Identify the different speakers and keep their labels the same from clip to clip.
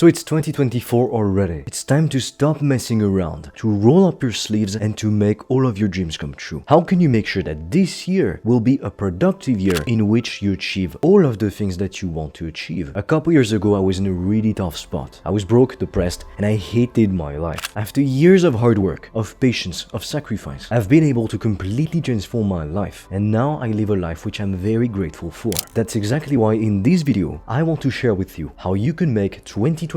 Speaker 1: So it's 2024 already. It's time to stop messing around, to roll up your sleeves and to make all of your dreams come true. How can you make sure that this year will be a productive year in which you achieve all of the things that you want to achieve? A couple years ago, I was in a really tough spot. I was broke, depressed, and I hated my life. After years of hard work, of patience, of sacrifice, I've been able to completely transform my life, and now I live a life which I'm very grateful for. That's exactly why in this video, I want to share with you how you can make 2024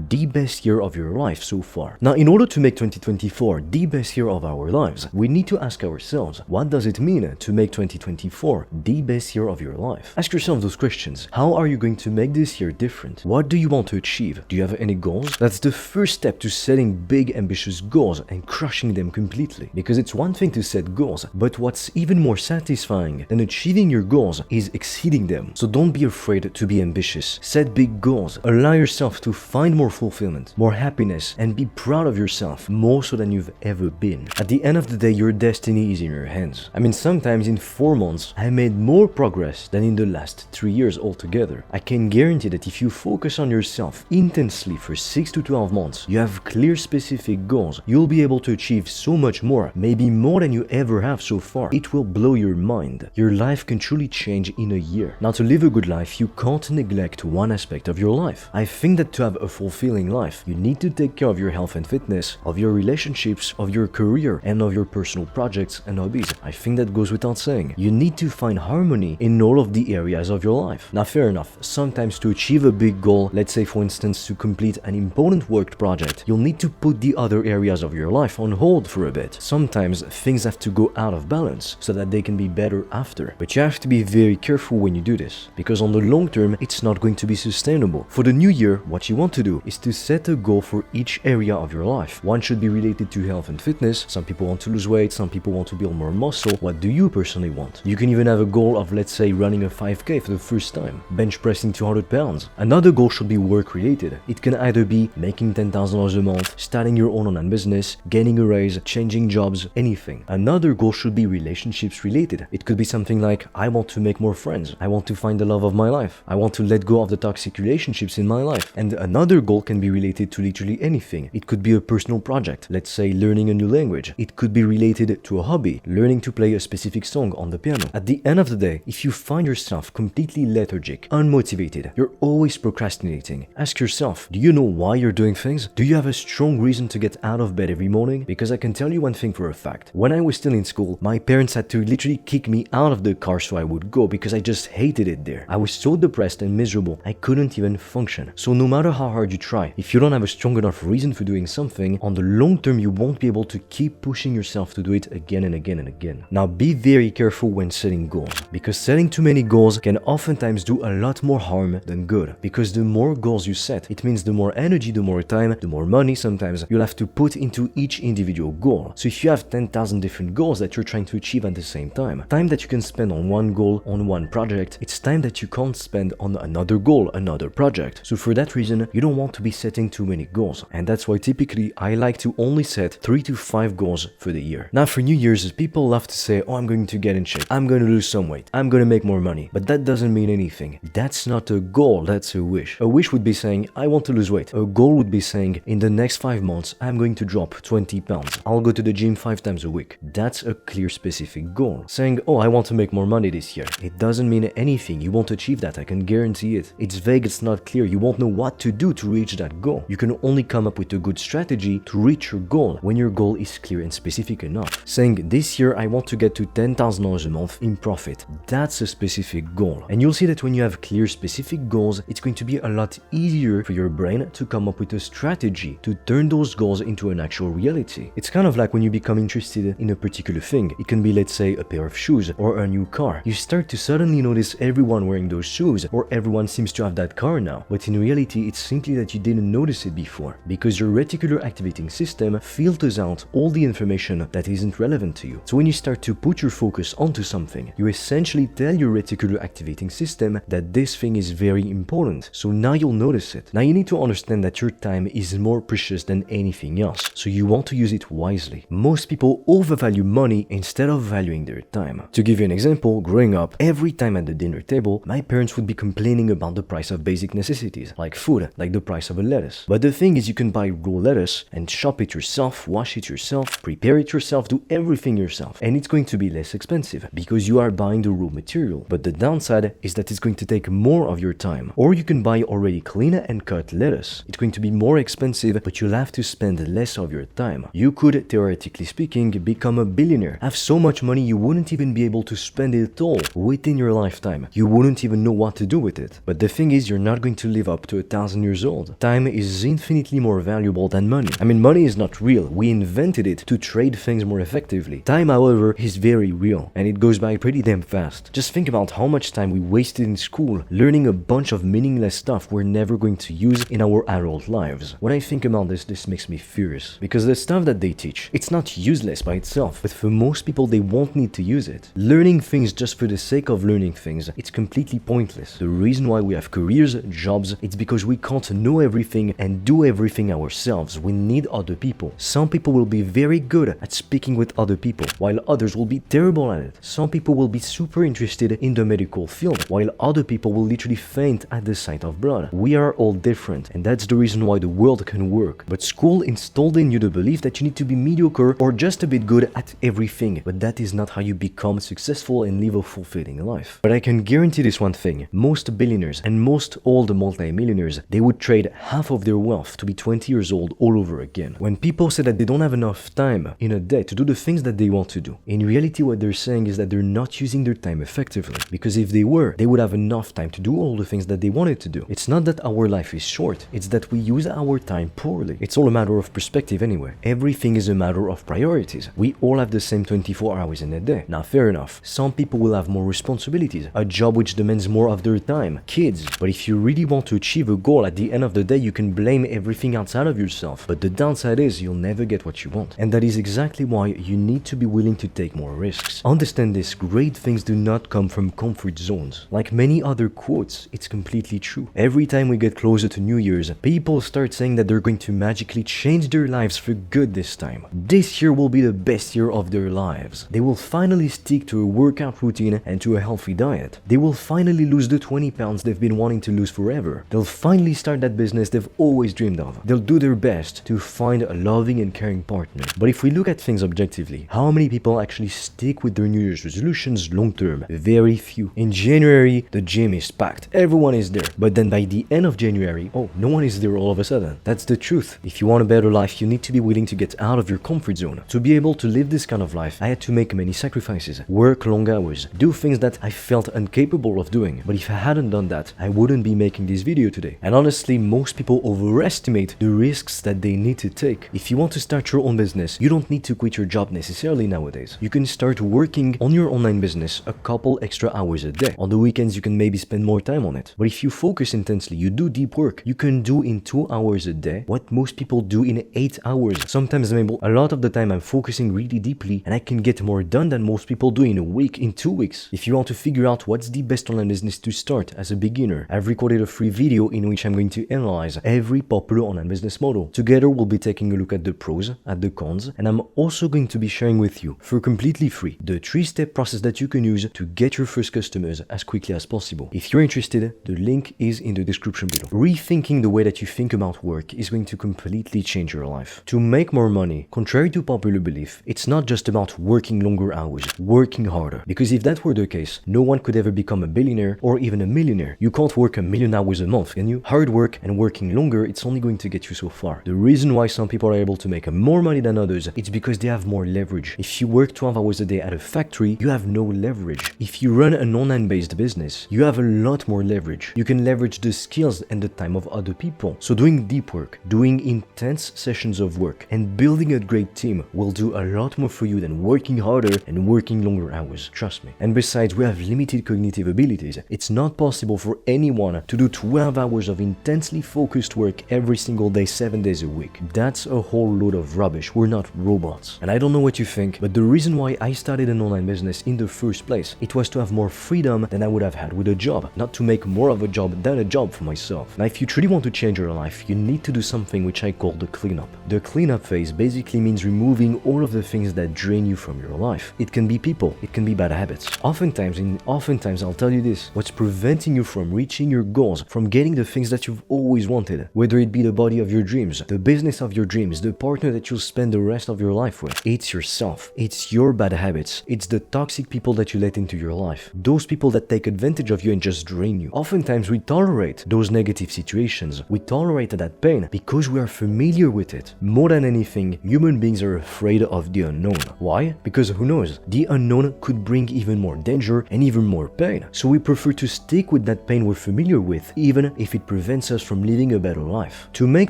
Speaker 1: the best year of your life so far. Now, in order to make 2024 the best year of our lives, we need to ask ourselves, what does it mean to make 2024 the best year of your life? Ask yourself those questions. How are you going to make this year different? What do you want to achieve? Do you have any goals? That's the first step to setting big, ambitious goals and crushing them completely. Because it's one thing to set goals, but what's even more satisfying than achieving your goals is exceeding them. So don't be afraid to be ambitious. Set big goals. Allow yourself to find more fulfillment, more happiness, and be proud of yourself more so than you've ever been. At the end of the day, your destiny is in your hands. I mean, sometimes in 4 months, I made more progress than in the last 3 years altogether. I can guarantee that if you focus on yourself intensely for 6 to 12 months, you have clear specific goals, you'll be able to achieve so much more, maybe more than you ever have so far. It will blow your mind. Your life can truly change in a year. Now, to live a good life, you can't neglect one aspect of your life. I think that to have a fulfilling life, you need to take care of your health and fitness, of your relationships, of your career, and of your personal projects and hobbies. I think that goes without saying. You need to find harmony in all of the areas of your life. Now, fair enough, sometimes to achieve a big goal, let's say for instance to complete an important work project, you'll need to put the other areas of your life on hold for a bit. Sometimes things have to go out of balance so that they can be better after. But you have to be very careful when you do this, because on the long term, it's not going to be sustainable. For the new year, what you want to do is to set a goal for each area of your life. One should be related to health and fitness. Some people want to lose weight, some people want to build more muscle. What do you personally want? You can even have a goal of, let's say, running a 5K for the first time, bench pressing 200 pounds. Another goal should be work related. It can either be making $10,000 a month, starting your own online business, gaining a raise, changing jobs, anything. Another goal should be relationships related. It could be something like, I want to make more friends, I want to find the love of my life, I want to let go of the toxic relationships in my life. And another goal can be related to literally anything. It could be a personal project, let's say learning a new language. It could be related to a hobby, learning to play a specific song on the piano. At the end of the day, if you find yourself completely lethargic, unmotivated, you're always procrastinating, ask yourself, do you know why you're doing things? Do you have a strong reason to get out of bed every morning? Because I can tell you one thing for a fact. When I was still in school, my parents had to literally kick me out of the car so I would go because I just hated it there. I was so depressed and miserable, I couldn't even function. So no matter how hard you try, if you don't have a strong enough reason for doing something, on the long term you won't be able to keep pushing yourself to do it again and again and again. Now, be very careful when setting goals, because setting too many goals can oftentimes do a lot more harm than good. Because the more goals you set, it means the more energy, the more time, the more money sometimes you'll have to put into each individual goal. So if you have 10,000 different goals that you're trying to achieve at the same time that you can spend on one goal, on one project, it's time that you can't spend on another goal, another project. So for that reason, you don't want to be setting too many goals. And that's why typically I like to only set 3 to 5 goals for the year. Now, for New Year's, people love to say, oh, I'm going to get in shape, I'm going to lose some weight, I'm going to make more money. But that doesn't mean anything. That's not a goal, that's a wish. A wish would be saying, I want to lose weight. A goal would be saying, in the next 5 months, I'm going to drop 20 pounds. I'll go to the gym 5 times a week. That's a clear, specific goal. Saying, oh, I want to make more money this year. It doesn't mean anything. You won't achieve that, I can guarantee it. It's vague, it's not clear. You won't know what to do to reach that goal. You can only come up with a good strategy to reach your goal when your goal is clear and specific enough. Saying, this year I want to get to $10,000 a month in profit. That's a specific goal. And you'll see that when you have clear, specific goals, it's going to be a lot easier for your brain to come up with a strategy to turn those goals into an actual reality. It's kind of like when you become interested in a particular thing. It can be, let's say, a pair of shoes or a new car. You start to suddenly notice everyone wearing those shoes, or everyone seems to have that car now. But in reality, it's simply that you didn't notice it before, because your reticular activating system filters out all the information that isn't relevant to you. So when you start to put your focus onto something, you essentially tell your reticular activating system that this thing is very important. So now you'll notice it. Now you need to understand that your time is more precious than anything else, so you want to use it wisely. Most people overvalue money instead of valuing their time. To give you an example, growing up, every time at the dinner table, my parents would be complaining about the price of basic necessities like food, like the price of a lettuce. But the thing is, you can buy raw lettuce and chop it yourself, wash it yourself, prepare it yourself, do everything yourself. And it's going to be less expensive because you are buying the raw material. But the downside is that it's going to take more of your time. Or you can buy already clean and cut lettuce. It's going to be more expensive, but you'll have to spend less of your time. You could, theoretically speaking, become a billionaire. Have so much money you wouldn't even be able to spend it all within your lifetime. You wouldn't even know what to do with it. But the thing is, you're not going to live up to 1,000 years old. Time is infinitely more valuable than money. I mean, money is not real. We invented it to trade things more effectively. Time, however, is very real, and it goes by pretty damn fast. Just think about how much time we wasted in school learning a bunch of meaningless stuff we're never going to use in our adult lives. When I think about this makes me furious. Because the stuff that they teach, it's not useless by itself, but for most people they won't need to use it. Learning things just for the sake of learning things, it's completely pointless. The reason why we have careers, jobs, it's because we can't know everything and do everything ourselves. We need other people. Some people will be very good at speaking with other people, while others will be terrible at it. Some people will be super interested in the medical field, while other people will literally faint at the sight of blood. We are all different, and that's the reason why the world can work. But school installed in you the belief that you need to be mediocre or just a bit good at everything. But that is not how you become successful and live a fulfilling life. But I can guarantee this one thing. Most billionaires and most old multi-millionaires, they would trade half of their wealth to be 20 years old all over again. When people say that they don't have enough time in a day to do the things that they want to do, in reality what they're saying is that they're not using their time effectively. Because if they were, they would have enough time to do all the things that they wanted to do. It's not that our life is short, it's that we use our time poorly. It's all a matter of perspective anyway. Everything is a matter of priorities. We all have the same 24 hours in a day. Now fair enough, some people will have more responsibilities, a job which demands more of their time, kids. But if you really want to achieve a goal, at the end of the day you can blame everything outside of yourself. But the downside is you'll never get what you want. And that is exactly why you need to be willing to take more risks. Understand this, great things do not come from comfort zones. Like many other quotes, it's completely true. Every time we get closer to New Year's, people start saying that they're going to magically change their lives for good this time. This year will be the best year of their lives. They will finally stick to a workout routine and to a healthy diet. They will finally lose the 20 pounds they've been wanting to lose forever. They'll finally start that business they've always dreamed of. They'll do their best to find a loving and caring partner. But if we look at things objectively, how many people actually stick with their New Year's resolutions long term? Very few. In January, the gym is packed. Everyone is there. But then by the end of January, oh, no one is there all of a sudden. That's the truth. If you want a better life, you need to be willing to get out of your comfort zone. To be able to live this kind of life, I had to make many sacrifices, work long hours, do things that I felt incapable of doing. But if I hadn't done that, I wouldn't be making this video today. And honestly, most people overestimate the risks that they need to take. If you want to start your own business, you don't need to quit your job necessarily nowadays. You can start working on your online business a couple extra hours a day. On the weekends, you can maybe spend more time on it. But if you focus intensely, you do deep work, you can do in 2 hours a day what most people do in 8 hours. Sometimes a lot of the time I'm focusing really deeply and I can get more done than most people do in a week, in 2 weeks. If you want to figure out what's the best online business to start as a beginner, I've recorded a free video in which I'm going to analyze every popular online business model. Together we'll be taking a look at the pros, at the cons, and I'm also going to be sharing with you, for completely free, the 3-step process that you can use to get your first customers as quickly as possible. If you're interested, the link is in the description below. Rethinking the way that you think about work is going to completely change your life. To make more money, contrary to popular belief, it's not just about working longer hours, working harder. Because if that were the case, no one could ever become a billionaire or even a millionaire. You can't work 1,000,000 hours a month, can you? Hard work and working longer, it's only going to get you so far. The reason why some people are able to make more money than others, it's because they have more leverage. If you work 12 hours a day at a factory, you have no leverage. If you run an online-based business, you have a lot more leverage. You can leverage the skills and the time of other people. So doing deep work, doing intense sessions of work, and building a great team will do a lot more for you than working harder and working longer hours. Trust me. And besides, we have limited cognitive abilities. It's not possible for anyone to do 12 hours of intensely focused work every single day, 7 days a week. That's a whole load of rubbish. We're not robots. And I don't know what you think, but the reason why I started an online business in the first place, it was to have more freedom than I would have had with a job, not to make more of a job than a job for myself. Now, if you truly want to change your life, you need to do something which I call the cleanup. The cleanup phase basically means removing all of the things that drain you from your life. It can be people, it can be bad habits. Oftentimes I'll tell you this, what's preventing you from reaching your goals, from getting the things that you've always wanted, whether it be the body of your dreams, the business of your dreams, the partner that you'll spend the rest of your life with. It's yourself. It's your bad habits. It's the toxic people that you let into your life. Those people that take advantage of you and just drain you. Oftentimes we tolerate those negative situations. We tolerate that pain because we are familiar with it. More than anything, human beings are afraid of the unknown. Why? Because who knows? The unknown could bring even more danger and even more pain. So we prefer to stick with that pain we're familiar with, even if it prevents us from living a better life. To make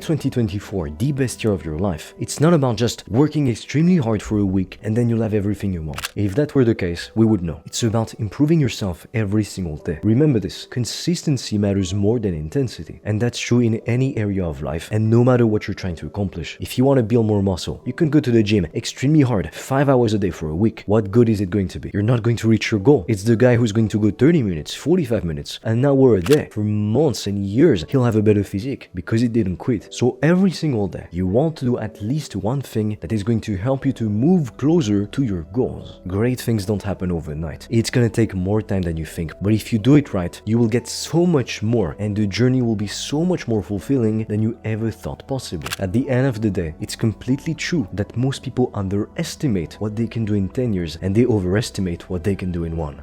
Speaker 1: 2024 the best year of your life, it's not about just working extremely hard for a week and then you'll have everything you want. If that were the case, we would know. It's about improving yourself every single day. Remember this, consistency matters more than intensity. And that's true in any area of life and no matter what you're trying to accomplish. If you want to build more muscle, you can go to the gym extremely hard, 5 hours a day for a week. What good is it going to be? You're not going to reach your goal. It's the guy who's going to go 30 minutes, 45 minutes, an hour a day. For months and years, he'll have a better physique because he didn't quit. So every single day, you want to do at least one thing that is going to help you to move closer to your goals. Great things don't happen overnight. It's gonna take more time than you think, but if you do it right, you will get so much more and the journey will be so much more fulfilling than you ever thought possible. At the end of the day, it's completely true that most people underestimate what they can do in 10 years and they overestimate what they can do in 1.